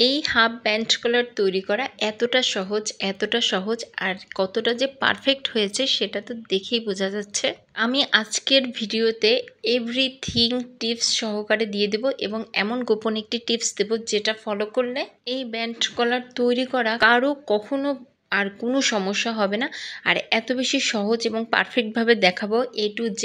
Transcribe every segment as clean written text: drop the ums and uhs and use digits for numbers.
এই half band কলার তৈরি করা এতটা সহজ আর কতটা যে পারফেক্ট হয়েছে সেটা তো দেখেই বোঝা যাচ্ছে। আমি আজকের ভিডিওতে এভরিথিং টিপস সহকারে দিয়ে দেব এবং এমন গোপন একটি টিপস দেব যেটা ফলো করলে এই ব্যান্ড কলার তৈরি করা কারো কখনো আর কোনো সমস্যা হবে না। আর এত বেশি সহজ এবং পারফেক্টভাবে দেখাবো A to Z।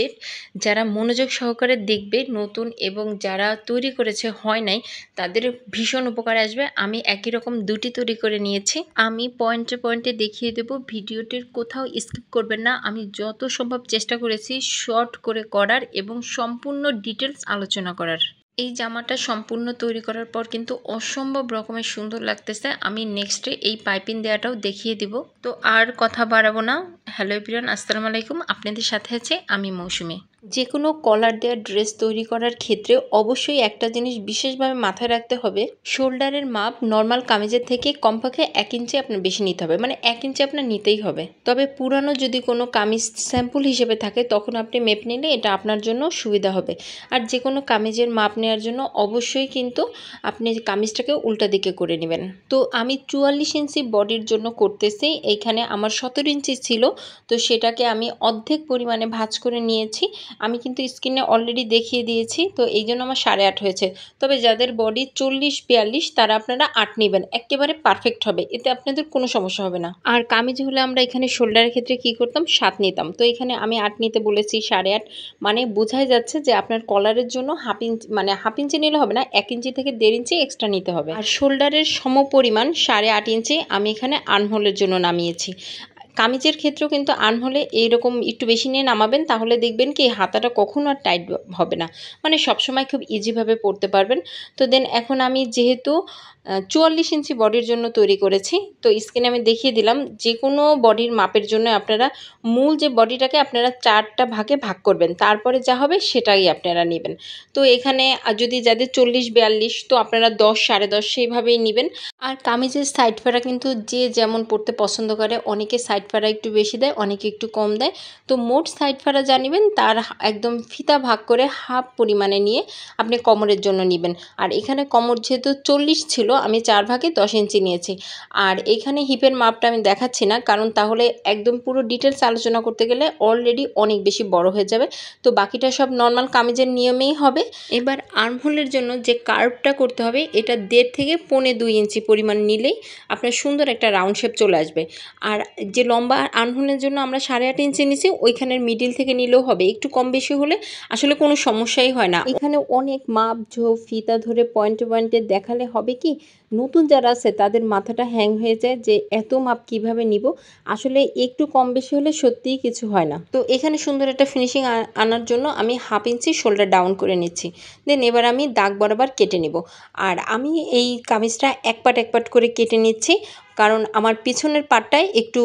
যারা মনোযোগ সহকারে দেখবে নতুন এবং যারা তৈরি করেছে হয় নাই তাদের ভীষণ উপকার আসবে। আমি একই রকম দুটি তৈরি করে নিয়েছি। আমি পয়েন্টে পয়েন্টে দেখিয়ে দেব, ভিডিওটির কোথাও স্কিপ করবেন না। আমি যত সম্ভব চেষ্টা করেছি শর্ট করে করার এবং সম্পূর্ণ ডিটেলস আলোচনা করার। এই জামাটা সম্পূর্ণ তৈরি করার পর কিন্তু অসম্ভব রকমের সুন্দর লাগতেছে। আমি নেক্সটে এই পাইপিং দেওয়াটাও দেখিয়ে দিব। তো আর কথা বাড়াবো না। হ্যালো এভরিওয়ান, আসসালামু আলাইকুম। আপনাদের সাথে আছে আমি মৌসুমী। যে কোনো কলার দেওয়া ড্রেস তৈরি করার ক্ষেত্রে অবশ্যই একটা জিনিস বিশেষভাবে মাথায় রাখতে হবে, শোল্ডারের মাপ নর্মাল কামিজের থেকে কমপক্ষে 1 ইঞ্চি আপনার বেশি নিতে হবে, মানে 1 ইঞ্চি আপনার নিতেই হবে। তবে পুরানো যদি কোনো কামিজ স্যাম্পল হিসেবে থাকে তখন আপনি মেপ নিলে এটা আপনার জন্য সুবিধা হবে। আর যে কোনো কামিজের মাপ নেওয়ার জন্য অবশ্যই কিন্তু আপনি কামিজটাকে উল্টা দিকে করে নেবেন। তো আমি 44 ইঞ্চি বডির জন্য করতেছি। এইখানে আমার 17 ইঞ্চি ছিল, তো সেটাকে আমি অর্ধেক পরিমাণে ভাঁজ করে নিয়েছি। আমি কিন্তু স্ক্রিনে অলরেডি দেখিয়ে দিয়েছি, তো এই জন্য আমার 8.5 হয়েছে। তবে যাদের বডি 40-42 তারা আপনারা 8 নেবেন, একেবারে পারফেক্ট হবে, এতে আপনাদের কোনো সমস্যা হবে না। আর কামিজ হলে আমরা এখানে শোল্ডারের ক্ষেত্রে কি করতাম, 7 নিতাম, তো এখানে আমি 8 নিতে বলেছি। 8.5 মানে বোঝাই যাচ্ছে যে আপনার কলারের জন্য হাফ ইঞ্চি নিলে হবে না, 1 ইঞ্চি থেকে 1.5 ইঞ্চি এক্সট্রা নিতে হবে। আর শোল্ডারের সমপরিমাণ 8.5 ইঞ্চি আমি এখানে আর্মহোলের জন্য নামিয়েছি। কামিজের ক্ষেত্রেও কিন্তু আর্মহোলে এইরকম একটু বেশি নিয়ে নামাবেন, তাহলে দেখবেন কি হাতাটা কখনো আর টাইট হবে না, মানে সবসময় খুব ইজিভাবে পরতে পারবেন। তো দেন এখন আমি যেহেতু 44 ইঞ্চি বডির জন্য তৈরি করেছি, তো স্ক্রিনে আমি দেখিয়ে দিলাম যে কোনো বডির মাপের জন্য আপনারা মূল যে বডিটাকে আপনারা 4টা ভাগে ভাগ করবেন, তারপরে যা হবে সেটাই আপনারা নেবেন। তো এখানে যদি যাদের 40-42 তো আপনারা 10-10.5 সেইভাবেই নেবেন। আর কামিজের সাইড ফাড়া কিন্তু যে যেমন পরতে পছন্দ করে, অনেকে সাইড ফাড়া একটু বেশি দেয়, অনেকে একটু কম দেয়। তো মোট সাইড ফাড়া যা নেবেন তার একদম ফিতা ভাগ করে হাফ পরিমাণে নিয়ে আপনি কোমরের জন্য নেবেন। আর এখানে কোমর যেহেতু 40 ছিল, আমি 4 ভাগে 10 ইঞ্চি নিয়েছি। আর এখানে হিপের মাপটা আমি দেখাচ্ছি না, কারণ তাহলে একদম পুরো ডিটেলস আলোচনা করতে গেলে অলরেডি অনেক বেশি বড় হয়ে যাবে। তো বাকিটা সব নর্মাল কামিজের নিয়মেই হবে। এবার আর্মহোলের জন্য যে কার্ভটা করতে হবে, এটা 1.5 থেকে 1.25 ইঞ্চি পরিমাণ নিলেই আপনার সুন্দর একটা রাউন্ড শেপ চলে আসবে। আর যে লম্বা আর্মহোলের জন্য আমরা 8.5 ইঞ্চি নিয়েছি, ওইখানের মিডিল থেকে নিলেও হবে, একটু কম বেশি হলে আসলে কোনো সমস্যাই হয় না। এখানে অনেক মাপ ঝোপ ফিতা ধরে পয়েন্টে পয়েন্টে দেখালে হবে কি, নতুন যারা আছে তাদের মাথাটা হ্যাং হয়ে যায় যে এত মাপ কিভাবে নিব। আসলে একটু কম বেশি হলে সত্যিই কিছু হয় না। তো এখানে সুন্দর একটা ফিনিশিং আনার জন্য আমি হাফ ইঞ্চি শোল্ডার ডাউন করে নিচ্ছি। দেন এবার আমি দাগ বরাবর কেটে নেব। আর আমি এই কামিজটা এক পাট করে কেটে নিচ্ছি, কারণ আমার পিছনের পাটটায় একটু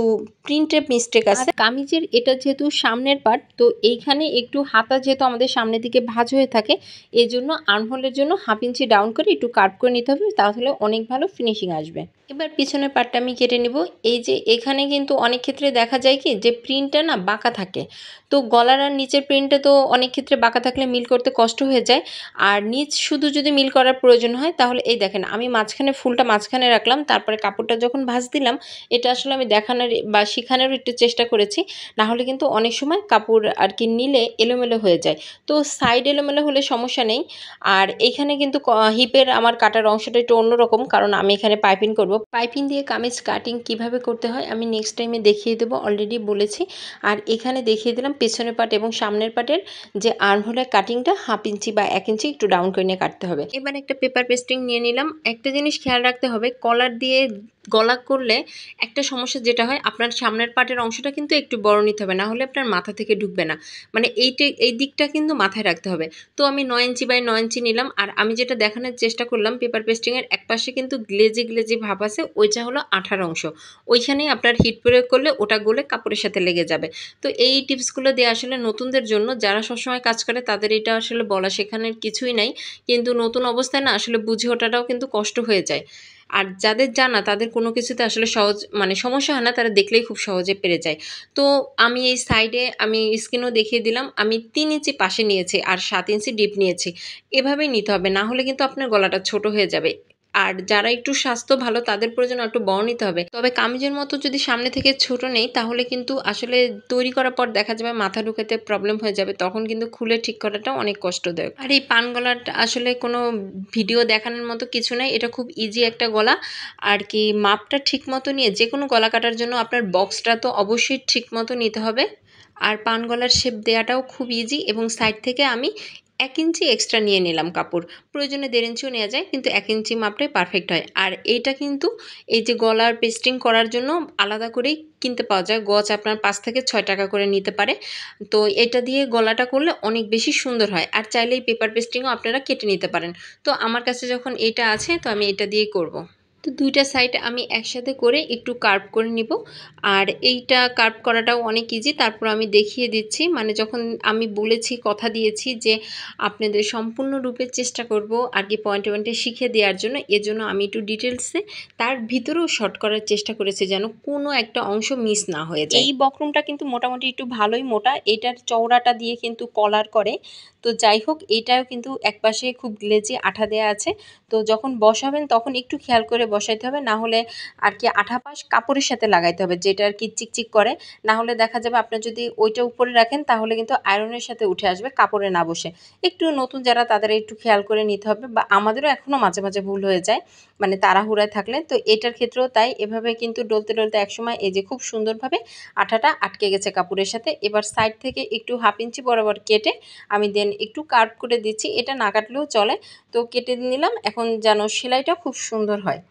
প্রিন্টের মিস্টেক আছে। কামিজের এটা যেহেতু সামনের পার্ট, তো এইখানে একটু হাতা যেহেতু আমাদের সামনের দিকে ভাঁজ হয়ে থাকে, এই জন্য আর্মহোলের জন্য হাফ ইঞ্চি ডাউন করে একটু কাট করে নিতে হবে, তাহলে অনেক ভালো ফিনিশিং আসবে। এবার পিছনের পার্টটা আমি কেটে নেব। এই যে এখানে কিন্তু অনেক ক্ষেত্রে দেখা যায় কি যে প্রিন্টটা না বাঁকা থাকে, তো গলার আর নিচের প্রিন্টটা তো অনেক ক্ষেত্রে বাঁকা থাকলে মিল করতে কষ্ট হয়ে যায়। আর নিচ শুধু যদি মিল করার প্রয়োজন হয় তাহলে এই দেখেন আমি মাঝখানে ফুলটা মাঝখানে রাখলাম, তারপরে কাপড়টা যখন ভাঁজ দিলাম, এটা আসলে আমি দেখানোর বা শেখানোর একটু চেষ্টা করেছি, না হলে কিন্তু অনেক সময় কাপড় আর কি নিলে এলোমেলো হয়ে যায়। তো সাইড এলোমেলো হলে সমস্যা নেই। আর এখানে কিন্তু হিপের আমার কাটার অংশটা একটু অন্যরকম, কারণ আমি এখানে পাইপিং করব। পাইপিং দিয়ে কামিজ কাটিং কিভাবে করতে হয় আমি নেক্সট টাইমে দেখিয়ে দেবো, অলরেডি বলেছি। আর এখানে দেখিয়ে দিলাম পেছনের পার্ট এবং সামনের পার্টের যে আর্মহোলের কাটিংটা হাফ ইঞ্চি বা 1 ইঞ্চি একটু ডাউন করে নিয়ে কাটতে হবে। এবার একটা পেপার পেস্টিং নিয়ে নিলাম। একটা জিনিস খেয়াল রাখতে হবে, কলার দিয়ে গলা করলে একটা সমস্যা যেটা হয়, আপনার সামনের পার্টের অংশটা কিন্তু একটু বড় নিতে হবে, না হলে আপনার মাথা থেকে ঢুকবে না, মানে এই দিকটা কিন্তু মাথায় রাখতে হবে। তো আমি 9 ইঞ্চি বাই 9 ইঞ্চি নিলাম। আর আমি যেটা দেখানোর চেষ্টা করলাম, পেপার পেস্টিংয়ের এক পাশে কিন্তু গ্লেজি ভাব আছে, ওইটা হলো আঠার অংশ, ওইখানেই আপনার হিট প্রয়োগ করলে ওটা গলে কাপড়ের সাথে লেগে যাবে। তো এই টিপসগুলো দেওয়া আসলে নতুনদের জন্য, যারা সবসময় কাজ করে তাদের এটা আসলে বলা শেখানোর কিছুই নাই, কিন্তু নতুন অবস্থায় না আসলে বুঝে ওঠাটাও কিন্তু কষ্ট হয়ে যায়। আর যাদের জানা তাদের কোনো কিছুতে আসলে সহজ সমস্যা হয় না, তারা দেখলেই খুব সহজে পেরে যায়। তো আমি এই সাইডে আমি স্কিনও দেখিয়ে দিলাম, আমি 3 ইঞ্চি পাশে নিয়েছি আর 7 ইঞ্চি ডিপ নিয়েছি। এভাবেই নিতে হবে, না হলে কিন্তু আপনার গলাটা ছোট হয়ে যাবে। আর যারা একটু স্বাস্থ্য ভালো তাদের প্রয়োজন একটু বড় নিতে হবে। তবে কামিজের মতো যদি সামনে থেকে ছোট নেই তাহলে কিন্তু আসলে তৈরি করার পর দেখা যাবে মাথা ঢুকাতে প্রবলেম হয়ে যাবে, তখন কিন্তু খুলে ঠিক করাটা অনেক কষ্টদায়ক। আর এই পান গলাটা আসলে কোনো ভিডিও দেখানোর মতো কিছু নাই, এটা খুব ইজি একটা গলা। আর কি মাপটা ঠিক মতো নিয়ে যে কোনো গলা কাটার জন্য আপনার বক্সটা তো অবশ্যই ঠিক মতো নিতে হবে। আর পান গলার শেপ দেওয়াটাও খুব ইজি, এবং সাইড থেকে আমি 1 ইঞ্চি এক্সট্রা নিয়ে নিলাম কাপড়। প্রয়োজনে 1.5 ইঞ্চিও নেওয়া যায়, কিন্তু 1 ইঞ্চি মাপটাই পারফেক্ট হয়। আর এইটা কিন্তু এই যে গলার পেস্টিং করার জন্য আলাদা করেই কিনতে পাওয়া যায়, গজ আপনার 5 থেকে 6 টাকা করে নিতে পারে। তো এটা দিয়ে গলাটা করলে অনেক বেশি সুন্দর হয়। আর চাইলে এই পেপার পেস্টিংও আপনারা কেটে নিতে পারেন। তো আমার কাছে যখন এটা আছে তো আমি এটা দিয়েই করব। তো দুইটা সাইড আমি একসাথে করে একটু কার্ভ করে নিব। আর এইটা কার্ভ করাটাও অনেক ইজি, তারপর আমি দেখিয়ে দিচ্ছি। মানে যখন আমি বলেছি, কথা দিয়েছি যে আপনাদের সম্পূর্ণরূপে চেষ্টা করব আর কি পয়েন্টে পয়েন্টে শিখে দেওয়ার জন্য, এজন্য আমি একটু ডিটেলসে তার ভিতরেও শর্ট করার চেষ্টা করেছি যেন কোনো একটা অংশ মিস না হয়ে যায়। এই বক্রমটা কিন্তু মোটামুটি একটু ভালোই মোটা, এটার চওড়াটা দিয়ে কিন্তু কলার করে। তো যাই হোক, এটাও কিন্তু একপাশে খুব গ্লেজি আঠা দেওয়া আছে। তো যখন বসাবেন তখন একটু খেয়াল করে বসাইতে হবে, না হলে আর কি আঠা পাশ কাপড়ের সাথে লাগাইতে হবে, যেটা আর কি চিকচিক করে। না হলে দেখা যাবে আপনার যদি ওইটা উপরে রাখেন তাহলে কিন্তু আয়রনের সাথে উঠে আসবে, কাপড়ে না বসে। একটু নতুন যারা তাদের একটু খেয়াল করে নিতে হবে, বা আমাদেরও এখনও মাঝে মাঝে ভুল হয়ে যায়, মানে তাড়াহুড়ায় থাকলে। তো এটার ক্ষেত্রেও তাই, এভাবে কিন্তু ডলতে ডলতে একসময় এই যে খুব সুন্দরভাবে আঠাটা আটকে গেছে কাপড়ের সাথে। এবার সাইড থেকে একটু 1/2 ইঞ্চি বরাবর কেটে আমি দেন একটু কার্ভ করে দিচ্ছি, এটা না কাটলেও চলে। তো কেটে নিলাম, এখন যেন সেলাইটা খুব সুন্দর হয়।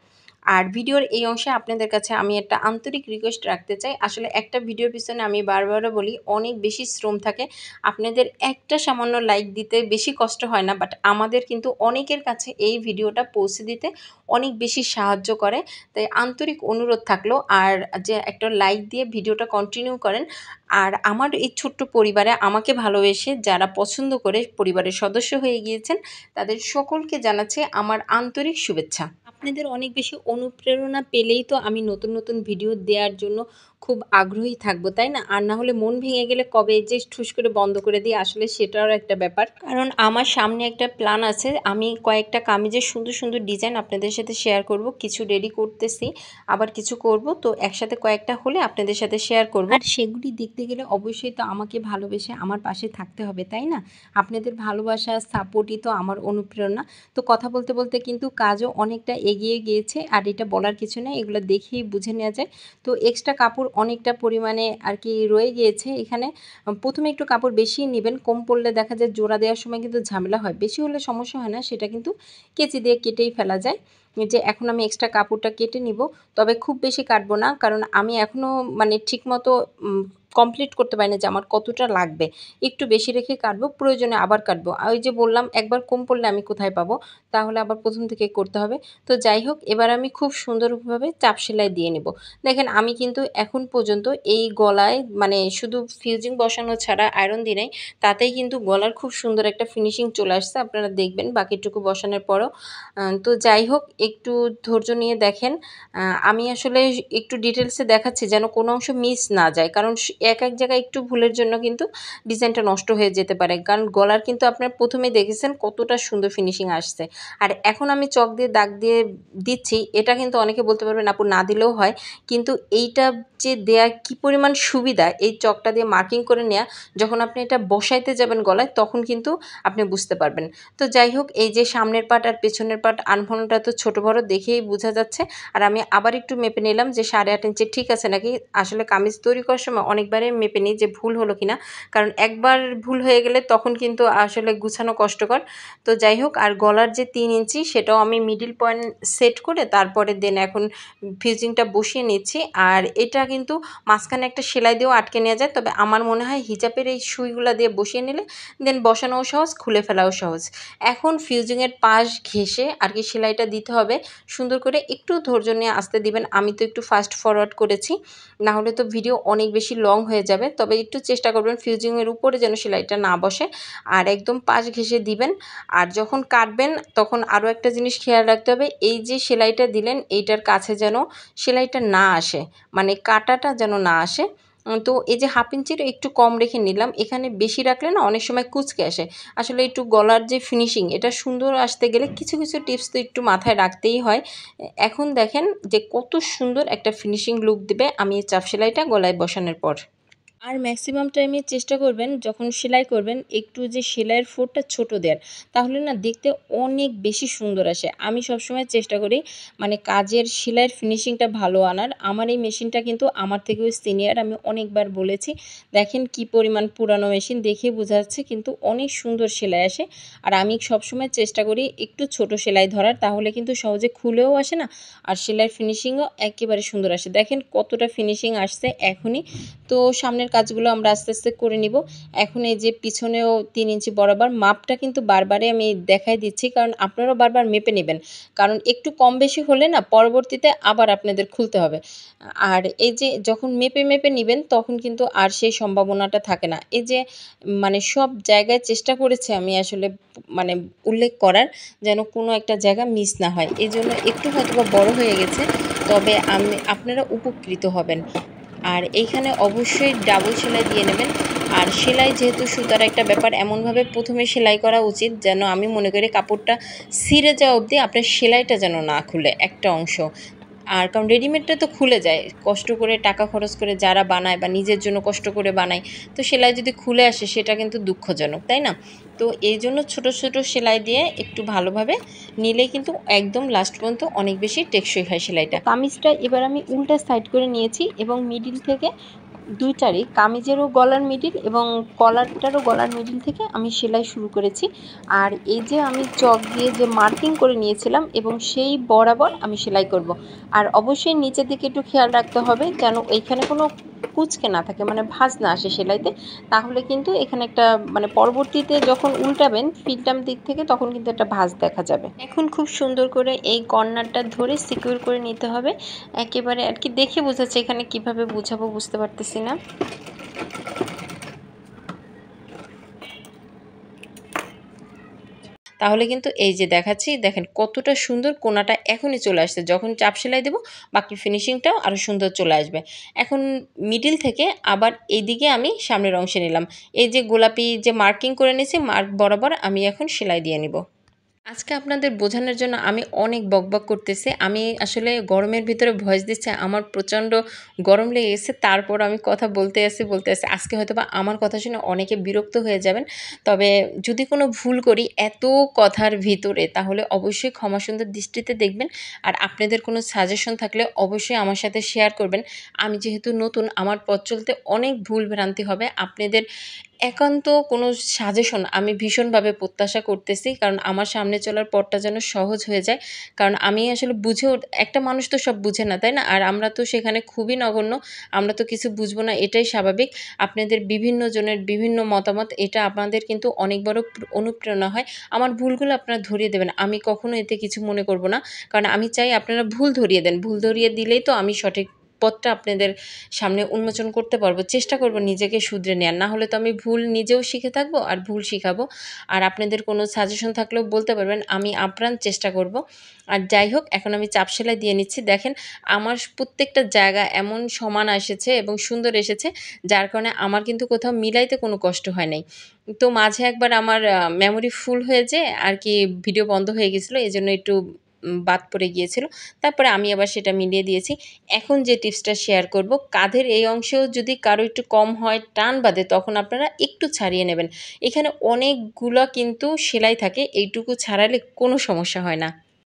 আর ভিডিওর এই অংশে আপনাদের কাছে আমি একটা আন্তরিক রিকোয়েস্ট রাখতে চাই। আসলে একটা ভিডিওর পিছনে আমি বারবারও বলি অনেক বেশি শ্রম থাকে। আপনাদের একটা সামান্য লাইক দিতে বেশি কষ্ট হয় না, বাট আমাদের কিন্তু অনেকের কাছে এই ভিডিওটা পৌঁছে দিতে অনেক বেশি সাহায্য করে। তাই আন্তরিক অনুরোধ থাকলো, আর যে একটা লাইক দিয়ে ভিডিওটা কন্টিনিউ করেন। আর আমার এই ছোট্ট পরিবারে আমাকে ভালোবেসে যারা পছন্দ করে পরিবারের সদস্য হয়ে গিয়েছেন, তাদের সকলকে জানাচ্ছি আমার আন্তরিক শুভেচ্ছা। আপনাদের অনেক বেশি অনুপ্রেরণা পেলেই তো আমি নতুন নতুন ভিডিও দেওয়ার জন্য খুব আগ্রহী থাকবো, তাই না? আর না হলে মন ভেঙে গেলে কবে যে ঠুস করে বন্ধ করে দিই, আসলে সেটারও একটা ব্যাপার। কারণ আমার সামনে একটা প্ল্যান আছে, আমি কয়েকটা কামিজের সুন্দর সুন্দর ডিজাইন আপনাদের সাথে শেয়ার করব। কিছু রেডি করতেছি, আবার কিছু করব, তো একসাথে কয়েকটা হলে আপনাদের সাথে শেয়ার করব। আর সেগুলি দেখতে গেলে অবশ্যই তো আমাকে ভালোবেসে আমার পাশে থাকতে হবে, তাই না? আপনাদের ভালোবাসা সাপোর্টই তো আমার অনুপ্রেরণা। তো কথা বলতে বলতে কিন্তু কাজও অনেকটা এগিয়ে গিয়েছে, আর এটা বলার কিছু নেই, এগুলো দেখেই বুঝে নেওয়া যায়। তো এক্সট্রা কাপড় অনেকটা পরিমাণে আর কি রয়ে গিয়েছে এখানে। প্রথমে একটু কাপড় বেশি নেবেন, কম পড়লে দেখা যায় জোড়া দেওয়ার সময় কিন্তু ঝামেলা হয়। বেশি হলে সমস্যা হয় না, সেটা কিন্তু কেচি দিয়ে কেটেই ফেলা যায়। যে এখন আমি এক্সট্রা কাপড়টা কেটে নিব, তবে খুব বেশি কাটবো না, কারণ আমি এখনও মানে ঠিকমতো কমপ্লিট করতে পারি না যে আমার কতটা লাগবে। একটু বেশি রেখে কাটবো, প্রয়োজনে আবার কাটবো। আর ওই যে বললাম, একবার কম পড়লে আমি কোথায় পাবো, তাহলে আবার প্রথম থেকে করতে হবে। তো যাই হোক, এবার আমি খুব সুন্দরভাবে চাপ সেলাই দিয়ে নেব। দেখেন আমি কিন্তু এখন পর্যন্ত এই গলায় মানে শুধু ফিউজিং বসানো ছাড়া আয়রন দিই নাই, তাতেই কিন্তু গলার খুব সুন্দর একটা ফিনিশিং চলে আসছে, আপনারা দেখবেন বাকিটুকু বসানোর পরও। তো যাই হোক, একটু ধৈর্য নিয়ে দেখেন। আমি আসলে একটু ডিটেলসে দেখাচ্ছি যেন কোনো অংশ মিস না যায়, কারণ এক এক জায়গায় একটু ভুলের জন্য কিন্তু ডিজাইনটা নষ্ট হয়ে যেতে পারে। কারণ গলার কিন্তু আপনারা প্রথমে দেখেছেন কতটা সুন্দর ফিনিশিং আসছে। আর এখন আমি চক দিয়ে দাগ দিয়ে দিচ্ছি, এটা কিন্তু অনেকে বলতে পারবেন আপু না দিলেও হয়, কিন্তু এইটা যে দেয়া কি পরিমাণ সুবিধা, এই চকটা দিয়ে মার্কিং করে নেওয়া, যখন আপনি এটা বসাইতে যাবেন গলায় তখন কিন্তু আপনি বুঝতে পারবেন। তো যাই হোক, এই যে সামনের পার্ট আর পেছনের পার্ট আনফোনটা তো ছোটো বড় দেখেই বোঝা যাচ্ছে। আর আমি আবার একটু মেপে নিলাম যে 8.5 ইঞ্চি ঠিক আছে নাকি। আসলে কামিজ তৈরি করার সময় অনেকবারই মেপে নিই যে ভুল হলো কিনা, কারণ একবার ভুল হয়ে গেলে তখন কিন্তু আসলে গুছানো কষ্টকর। তো যাই হোক, আর গলার যে 3 ইঞ্চি সেটাও আমি মিডিল পয়েন্ট সেট করে তারপরে দেন এখন ফিউজিংটা বসিয়ে নিচ্ছি। আর এটা কিন্তু মাঝখানে একটা সেলাই দিয়েও আটকে নেওয়া যায়, তবে আমার মনে হয় হিজাবের এই সুইগুলো দিয়ে বসিয়ে নিলে দেন বসানোও সহজ, খুলে ফেলাও সহজ। এখন ফিউজিংয়ের পাশ ঘেঁষে আর কি সেলাইটা দিতে হবে সুন্দর করে, একটু ধৈর্য নিয়ে আসতে দিবেন। আমি তো একটু ফাস্ট ফরওয়ার্ড করেছি, না হলে তো ভিডিও অনেক বেশি লং হয়ে যাবে। তবে একটু চেষ্টা করবেন ফিউজিংয়ের উপরে যেন সেলাইটা না বসে, আর একদম পাশ ঘেঁষে দিবেন। আর যখন কাটবেন তখন আরও একটা জিনিস খেয়াল রাখতে হবে, এই যে সেলাইটা দিলেন এইটার কাছে যেন সেলাইটা না আসে, মানে কাটাটা যেন না আসে। তো এই যে 1/2 ইঞ্চির একটু কম রেখে নিলাম। এখানে বেশি রাখলে না অনেক সময় কুঁচকে আসে। আসলে একটু গলার যে ফিনিশিং এটা সুন্দর আসতে গেলে কিছু কিছু টিপস তো একটু মাথায় রাখতেই হয়। এখন দেখেন যে কত সুন্দর একটা ফিনিশিং লুক দিবে আমি এই চাপ সেলাইটা গলায় বসানোর পর। আর ম্যাক্সিমাম টাইমে চেষ্টা করবেন যখন সেলাই করবেন একটু যে সেলাইয়ের ফোঁটটা ছোট দেওয়ার, তাহলে না দেখতে অনেক বেশি সুন্দর আসে। আমি সবসময় চেষ্টা করি মানে কাজের সেলাইয়ের ফিনিশিংটা ভালো আনার। আমার এই মেশিনটা কিন্তু আমার থেকেও সিনিয়র, আমি অনেকবার বলেছি। দেখেন কি পরিমাণ পুরানো মেশিন, দেখেই বোঝা যাচ্ছে কিন্তু অনেক সুন্দর সেলাই আসে। আর আমি সবসময় চেষ্টা করি একটু ছোট সেলাই ধরার, তাহলে কিন্তু সহজে খুলেও আসে না, আর সেলাইয়ের ফিনিশিংও একেবারে সুন্দর আসে। দেখেন কতটা ফিনিশিং আসছে এখনই। তো সামনের কাজগুলো আমরা আস্তে আস্তে করে নিব। এখন এই যে পিছনেও 3 ইঞ্চি বরাবর মাপটা কিন্তু বারবারই আমি দেখাই দিচ্ছি, কারণ আপনারাও বারবার মেপে নেবেন, কারণ একটু কম বেশি হলে না পরবর্তীতে আবার আপনাদের খুলতে হবে। আর এই যে যখন মেপে মেপে নেবেন তখন কিন্তু আর সেই সম্ভাবনাটা থাকে না। এই যে মানে সব জায়গায় চেষ্টা করেছি আমি আসলে মানে উল্লেখ করার, যেন কোনো একটা জায়গা মিস না হয়। এই জন্য একটু হয়তোবা বড় হয়ে গেছে, তবে আপনারা উপকৃত হবেন। আর এইখানে অবশ্যই ডাবল সেলাই দিয়ে নেবেন। আর সেলাই যেহেতু সুতার একটা ব্যাপার, এমনভাবে প্রথমে সেলাই করা উচিত যেন আমি মনে করি কাপড়টা ছিঁড়ে যাওয়া অবধি আপনার সেলাইটা যেন না খুলে একটা অংশ। আর কারণ রেডিমেডটা তো খুলে যায়, কষ্ট করে টাকা খরচ করে যারা বানায় বা নিজের জন্য কষ্ট করে বানায়, তো সেলাই যদি খুলে আসে সেটা কিন্তু দুঃখজনক, তাই না? তো এই জন্য ছোট ছোট সেলাই দিয়ে একটু ভালোভাবে নিলে কিন্তু একদম লাস্ট পর্যন্ত অনেক বেশি টেকসই হয় সেলাইটা। কামিজটা এবার আমি উল্টা সাইড করে নিয়েছি এবং মিডিল থেকে দুইটারই, কামিজেরও গলার মিডিল এবং কলারটারও গলার মিডিল থেকে আমি সেলাই শুরু করেছি। আর এই যে আমি চক দিয়ে যে মার্কিং করে নিয়েছিলাম এবং সেই বরাবর আমি সেলাই করব। আর অবশ্যই নিচের দিকে একটু খেয়াল রাখতে হবে যেন এইখানে কোনো কুঁচকে না থাকে, মানে ভাঁজ না আসে সেলাইতে, তাহলে কিন্তু এখানে একটা মানে পরবর্তীতে যখন উল্টাবেন ফিল্টাম দিক থেকে তখন কিন্তু একটা ভাঁজ দেখা যাবে। এখন খুব সুন্দর করে এই কর্নারটা ধরে সিকিউর করে নিতে হবে একেবারে, আর কি দেখে বোঝাচ্ছে, এখানে কিভাবে বোঝাবো বুঝতে পারতেছি না। তাহলে কিন্তু এই যে দেখাচ্ছি, দেখেন কতটা সুন্দর কোনাটা এখনই চলে আসছে। যখন চাপ সেলাই দেবো বাকি ফিনিশিংটাও আরও সুন্দর চলে আসবে। এখন মিডিল থেকে আবার এইদিকে আমি সামনের অংশে নিলাম। এই যে গোলাপি যে মার্কিং করে নিয়েছি, মার্ক বরাবর আমি এখন সেলাই দিয়ে নিব। আজকে আপনাদের বোঝানোর জন্য আমি অনেক বকবক করতেছি। আমি আসলে গরমের ভিতরে ভয়েস দিচ্ছি, আমার প্রচণ্ড গরম লেগে গেছে। তারপর আমি কথা বলতে আসি। আজকে হয়তোবা আমার কথা শুনে অনেকে বিরক্ত হয়ে যাবেন। তবে যদি কোনো ভুল করি এত কথার ভিতরে, তাহলে অবশ্যই ক্ষমা সুন্দর দৃষ্টিতে দেখবেন। আর আপনাদের কোনো সাজেশন থাকলে অবশ্যই আমার সাথে শেয়ার করবেন। আমি যেহেতু নতুন, আমার পথ চলতে অনেক ভুল ভ্রান্তি হবে। আপনাদের একান্ত কোনো সাজেশন আমি ভীষণভাবে প্রত্যাশা করতেছি, কারণ আমার সামনে চলার পথটা যেন সহজ হয়ে যায়। কারণ আমি আসলে একটা মানুষ তো সব বুঝে না, তাই না? আর আমরা তো সেখানে খুবই নগণ্য, আমরা তো কিছু বুঝবো না, এটাই স্বাভাবিক। আপনাদের বিভিন্ন জনের বিভিন্ন মতামত, এটা আপনাদের কিন্তু অনেক বড় অনুপ্রেরণা হয়। আমার ভুলগুলো আপনারা ধরিয়ে দেবেন, আমি কখনো এতে কিছু মনে করব না, কারণ আমি চাই আপনারা ভুল ধরিয়ে দেন। ভুল ধরিয়ে দিলেই তো আমি সঠিক পথটা আপনাদের সামনে উন্মোচন করতে পারবো। চেষ্টা করব নিজেকে শুধরে নেওয়ার, না হলে তো আমি ভুল নিজেও শিখে থাকবো আর ভুল শিখাবো। আর আপনাদের কোনো সাজেশন থাকলেও বলতে পারবেন, আমি আপ্রাণ চেষ্টা করব। আর যাই হোক, এখন আমি চাপ সেলাই দিয়ে নিচ্ছি। দেখেন আমার প্রত্যেকটা জায়গা এমন সমান এসেছে এবং সুন্দর এসেছে, যার কারণে আমার কিন্তু কোথাও মিলাইতে কোনো কষ্ট হয় নাই। তো মাঝে একবার আমার মেমোরি ফুল হয়ে যেয়ে আর কি ভিডিও বন্ধ হয়ে গেছিলো, এজন্য একটু বাদ পড়ে গিয়েছিল। তারপরে আমি আবার সেটা মিলিয়ে দিয়েছি। এখন যে টিপসটা শেয়ার করব, কাঁধের এই অংশেও যদি কারো একটু কম হয়, টান বাঁধে, তখন আপনারা একটু ছাড়িয়ে নেবেন। এখানে অনেকগুলো কিন্তু সেলাই থাকে, এইটুকু ছাড়ালে কোনো সমস্যা হয় না।